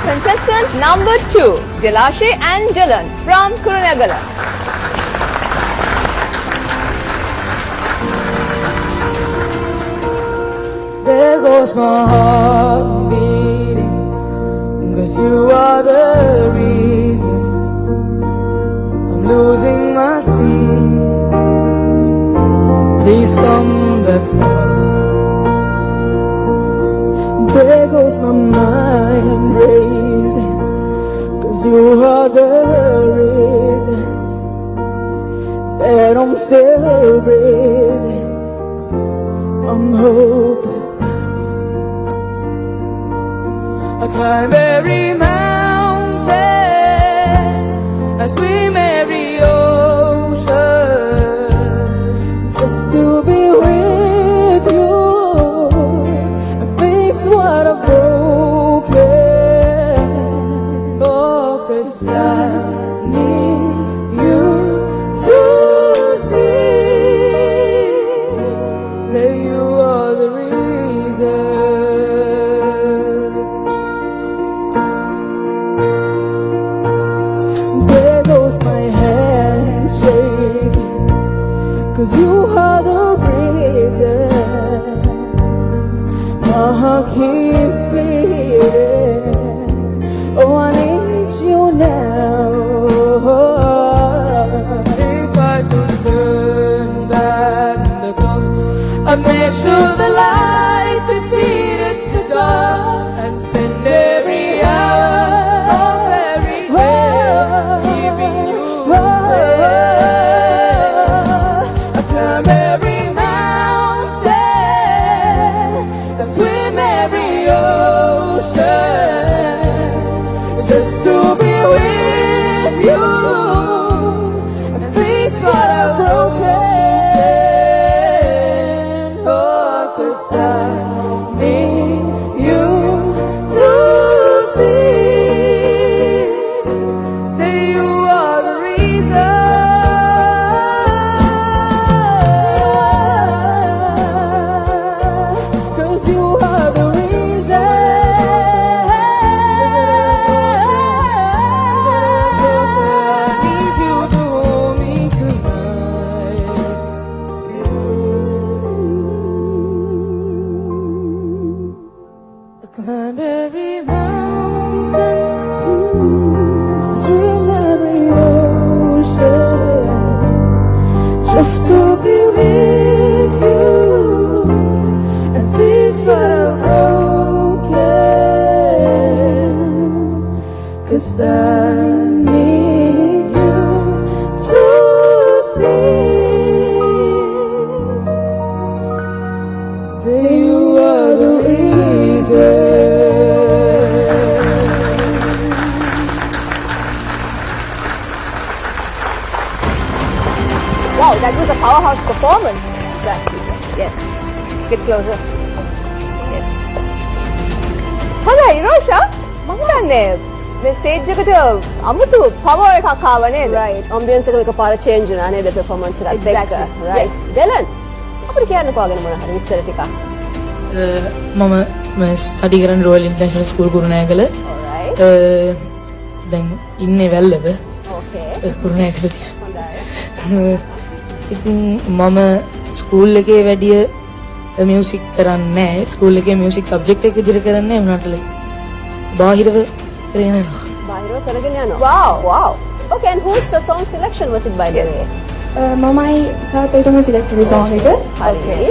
Contestant number 2, Dilashe and Dylan from Kurunegala. There goes my heart beating, 'cause you are the reason I'm losing my sleep. Please come back home. There goes my mind racing, 'cause you are the reason that I'm still breathing. I'm hopeless now. I climb every mountain, I swim every ocean, just to be with you and fix what I've broken. Oh, 'cause I need you to Cause you are the reason my heart keeps bleeding. Oh, I need you now. If I could turn back the clock, I'd make sure the light defeated the dark and spend every hour of every day giving you every mountain, I swim every ocean, just to be with you and fix what I've broken. Oh, 'cause I need you to see that you are the reason. Climb every mountain, swim every ocean, just to be with you and fix what I've broken. 'Cause I need you to see that you are the reason. Wow, that was a powerhouse performance. Yes. Get closer. Yes. හොඳයි රෝෂා. මම දන්නේ මේ stage එකට අමුතු power එකක් ආව නේද? Right. Ambience එක එකපාර change වුණා නේද performance එකත් එක්ක. Right. Dylan. අපිට කියන්නකෝ ආගෙන මොන හරි විස්තර ටිකක්. මම ස්ටඩි කරන royal international school Kurunegala. Alright. දැන් ඉන්නේ වැල්ලව. Okay. කුරුණෑගල. හොඳයි. ඉතින් මම ස්කූල් එකේ වැඩිය මියුසික් කරන්නේ නැහැ. ස්කූල් එකේ මියුසික් සබ්ජෙක්ට් එක විදිහට කරන්නේ වුණාට බාහිරව කරගෙන යනවා. බාහිරව කරගෙන යනවා. Wow. Okay, and who's the song selection was it by the way? මමයි තාත්තයි තමයි සිලෙක්ට් කරේ song එක. Okay.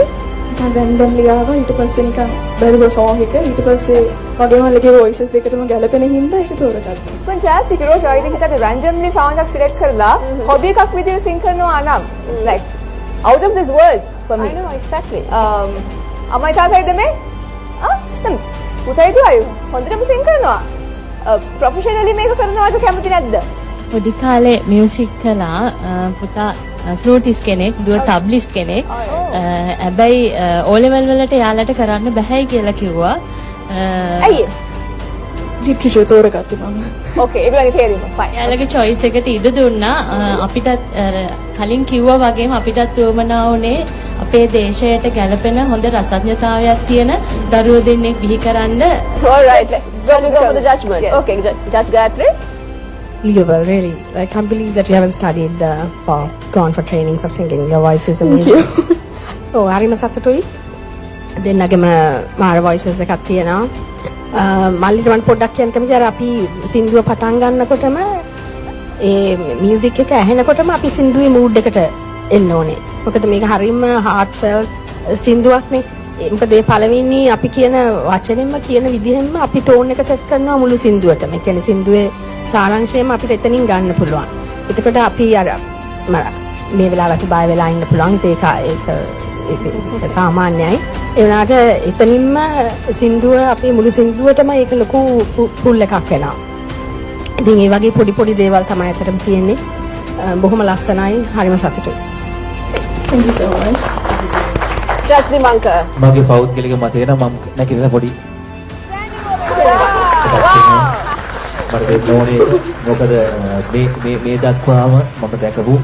නිකන් රැන්ඩම්ලි ආවා. ඊට පස්සේ නිකන් බැලුවා song එක. ඊට පස්සේ මගේ මල්ලගේ voices දෙකටම ගැලපෙන හින්දා ඒක තෝරගත්තා. Fantastic රෝෂා. I think හිතට randomly sound එකක් select කරලා hobby එකක් විදිහට sing කරනවා නම් it's like out of this world for me. I know exactly. අම්මයි තාත්තයිද මේ? දැන් පුතයි දුවයි හොඳටම sing කරනවා. professionally මේක කරනවට කැමති නැද්ද? පොඩි කාලේ මියුසික් කළා. පුතා ෆ්ලූටිස්ට් කෙනෙක්, දුව තබ්ලිස්ට් කෙනෙක්. හැබැයි O level වලට යාලට කරන්න බෑයි කියලා කිව්වා. ඇයි? ලිටරචර් තෝරගත්තේ මම. Okay, ඒගොල්ලන්ගේ තේරීම. fine. යාලගේ choice එකට ඉඩ දුන්නා. අපිටත් කලින් කිව්වා වගේම අපිටත් උවමනා වුණේ අපේ දේශයට ගැළපෙන හොඳ රසඥතාවයක් තියෙන දරුවෝ දෙන්නෙක් බිහි කරන්න. All right. Shall we go for the judgment? Yes. Okay, Judge Gayatri. Legal, really. I can't believe that you haven't studied or gone for training for singing. Your voice is amazing. Oh, හරිම සතුටුයි. දෙන්නගේම මාර voices එකක් තියෙනවා. මල්ලිට මම පොඩ්ඩක් කියන්න කැමතියි. අර අපි සින්දුව පටන් ගන්නකොටම ඒ මියුසික් එක ඇහෙනකොටම අපි සින්දුවේ mood එකට එන්න ඕනේ. මොකද මේක හරිම heartfelt සින්දුවක්නේ. මොකද ඒ පළවෙනි අපි කියන වචනෙන්ම කියන විදිහෙන්ම අපි ටෝන් එක සෙට් කරනවා මුළු සින්දුවටම. ඒ කියන්නේ සින්දුවේ සාරාංශයම අපිට එතනින් ගන්න පුළුවන්. එතකොට අපි අර මේ වෙලාවට බය වෙලා ඉන්න පුළුවන්. ඒක සාමාන්‍යයි. ඒ වුණාට එතනින්ම සින්දුව අපේ මුළු සින්දුවටම ඒක ලොකු පුල් එකක් වෙනවා. ඉතින් ඒ වගේ පොඩි දේවල් තමයි අතරම තියෙන්නේ. බොහොම ලස්සනයි. හරිම සතුටුයි. Thank you so much. Judge Dimanka. මගේ පෞද්ගලික මතය නම් මම නැගිටින පොඩි මට දෙන්න ඕනේ මොකද මේ දක්වාම මම දැකපු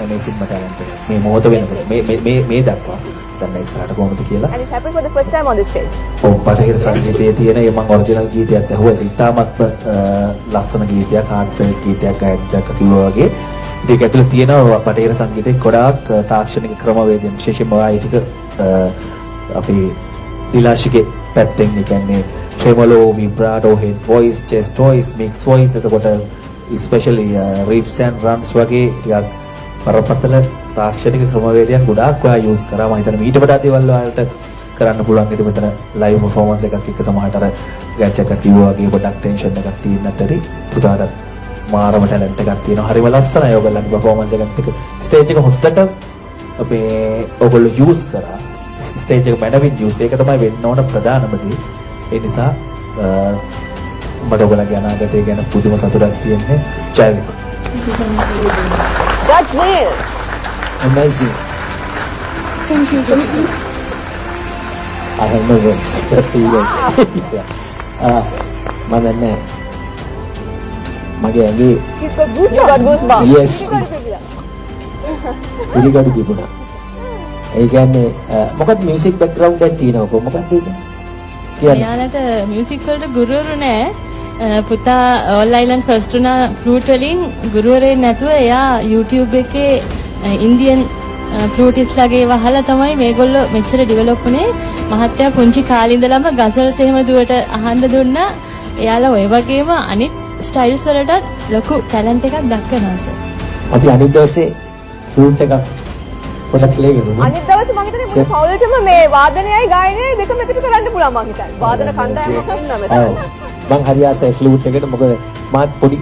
amazing talent මේ මොහොත වෙනකොට මේ දක්වා දැන් ඉස්සරහට කොහොමද කියලා And it happened for the first time on the stage. ඔව් පටහිර සංගීතයේ තියෙන මම ඔරිජිනල් ගීතයක් ඇහුවා ඉතාමත් ලස්සන ගීතයක් heartfelt ගීතයක් ගායකයෙක් කිව්වා වගේ ඒක ඇතුළේ තියෙනවා පටහිර සංගීතයේ ගොඩාක් තාක්ෂණික ක්‍රමවේදයන් විශේෂයෙන්ම ආයිතික අපි ඉලාශිකේ පැත්තෙන් කියන්නේ tremolo vibrato head voice chest voice mix voice එතකොට especially riffs and runs වගේ ටිකක් බරපතල තාක්ෂණික ක්‍රමවේදයන් ගොඩාක් ඔයා use කරා මම හිතන්නේ ඊට වඩා දේවල් ඔයාලට කරන්න පුළුවන් ඉතින් මෙතන live performance එකක් එක්ක සමහරට අර ගැච් එකක් කිව්වා වගේ පොඩක් tension එකක් තියෙන නැත්නම් පුතාට මාරම ටැලන්ට් එකක් තියෙනවා හරිම ලස්සනයි ඔයගොල්ලන්ගේ performance එකත් එක්ක stage එක හොද්දට අපේ ඔයගොල්ලෝ use කරා stage එක මැනවින් use ඒක තමයි වෙන්න ඕන ප්‍රධානම දේ ඒ නිසා මට ඔයගොල්ලන්ගේ අනාගතය ගැන පුදුම සතුටක් තියෙන්නේ ජය වේවා Judge Neil. amazing Thank you so much. I have no words මම දන්නේ මගේ ඇඟේ He's got goosebumps. You got goosebumps. yes පිළිගඩු තිබුණා ඒ කියන්නේ මොකක්ද මියුසික් බෑග්ග්‍රවුන්ඩ් එකක් තියෙනවකෝ මොකක්ද ඒක කියන්නේ එයාලට මියුසික් වලට ගුරුවරු නෑ. පුතා ඕල් අයිලන්ඩ් ෆස්ට් වුණා ෆ්ලූට් වලින් ගුරුවරයෙක් නැතුව එයා YouTube එකේ ඉන්දියන් ෆ්ලූටිස්ලාගේ වහලා තමයි මේගොල්ලෝ මෙච්චර ඩෙවලොප් වුනේ. මහත්තයා පුංචි කාලේ ඉඳලම ගසල්ස් එහෙම දුවට අහන්න දුන්නා. එයාලා ඔය වගේම අනිත් ස්ටයිල්ස් වලට ලොකු ටැලන්ට් එකක් දක්වනවා සර්. අපි අනිත් දවසේ ෆ්ලූට් එකක් පොඩක් ප්ලේ කරමු අනිත් දවසේ මම හිතන්නේ මුළු පවුලටම මේ වාදනයයි ගායනයයි දෙකම එකතු කරන්න පුළුවන් මම හිතන්නේ. වාදන කණ්ඩායමක් ඉන්නවා මෙතන. ඔව් මං හරි ආසයි ෆ්ලූට් එකට මොකද මාත් පොඩි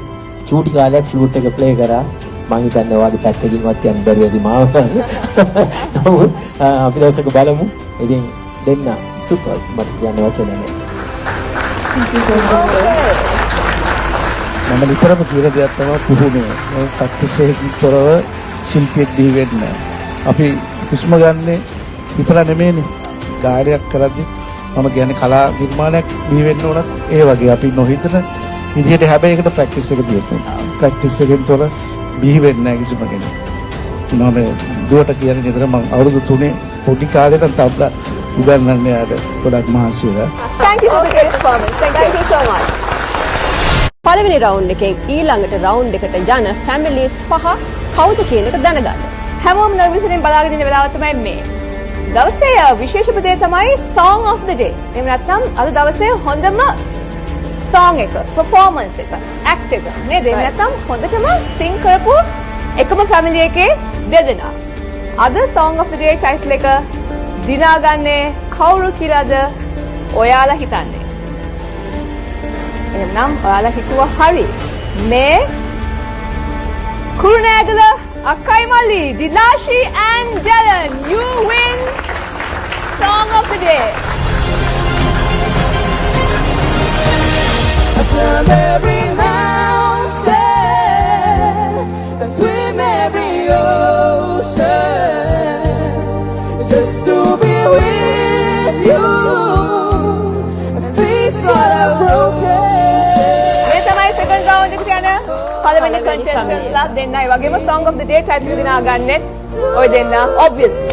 චූටි කාලයක් ෆ්ලූට් එක ප්ලේ කරා මං හිතන්නේ ඔයාගේ පැත්තකින්වත් යන්න බැරි වෙයි මාව නමුත් අපි දවසක බලමු ඉතින් දෙන්න සුපර් මට කියන්න වචන නැහැ මම නිතරම කියන දෙයක් තමයි පුහුණුව. ප්‍රැක්ටිසේකින් තොරව ශිල්පියෙක් බිහි වෙන්නේ නැහැ. අපි හුස්ම ගන්නෙ විතර නෙමෙයිනේ. ගායනයක් කරද්දී මම කියන්නේ කලා නිර්මාණයක් බිහි වෙන්න ඕනත් ඒ වගේ අපි නොහිතන විදිහට හැබැයි ඒකට ප්‍රැක්ටිස් එක තියෙනවා. ප්‍රැක්ටිස් එකෙන් තොර බිහි වෙන්නේ නැහැ කිසිම කෙනෙක්. මම දුවට කියන්නේ නිතර මම අවුරුදු 3 පොඩි කාලේ ඉඳන් තබ්ලා උගන්වන්නේ යාට ගොඩක් මහන්සි වෙලා. Thank you for the great performance. Thank you so much. පළවෙනි රවුන්ඩ් එකෙන් ඊළඟට රවුන්ඩ් එකට යන ෆැමිලිස් 5 කවුද කියන එක දැනගන්න. හැමෝම නර්වස්ෙන් බලාගෙන ඉන්න වෙලාව තමයි මේ. දවසේ විශේෂ දේ තමයි song of the day. එහෙම නැත්නම් අද දවසේ හොඳම song එක, performance එක, act එක නේද? එහෙම නැත්නම් හොඳටම sing කරපු එකම family එකේ දෙදෙනා. අද song of the day title එක දිනාගන්නේ කවුරු කියලාද ඔයාලා හිතන්නේ? එහෙනම් ඔයාලා හිතුවා හරි. මේ කුරුණෑගල අක්කයි මල්ලි, Dilashi and Dylan, you win song of the day. I climb every mountain, I swim every ocean, just to be with you and fix what I've broken. මේ තමයි second round එකට යන පළවෙනි contestant ලා දෙන්නයි වගේම song of the day title දිනා ගන්නෙත් ඔය දෙන්න obviously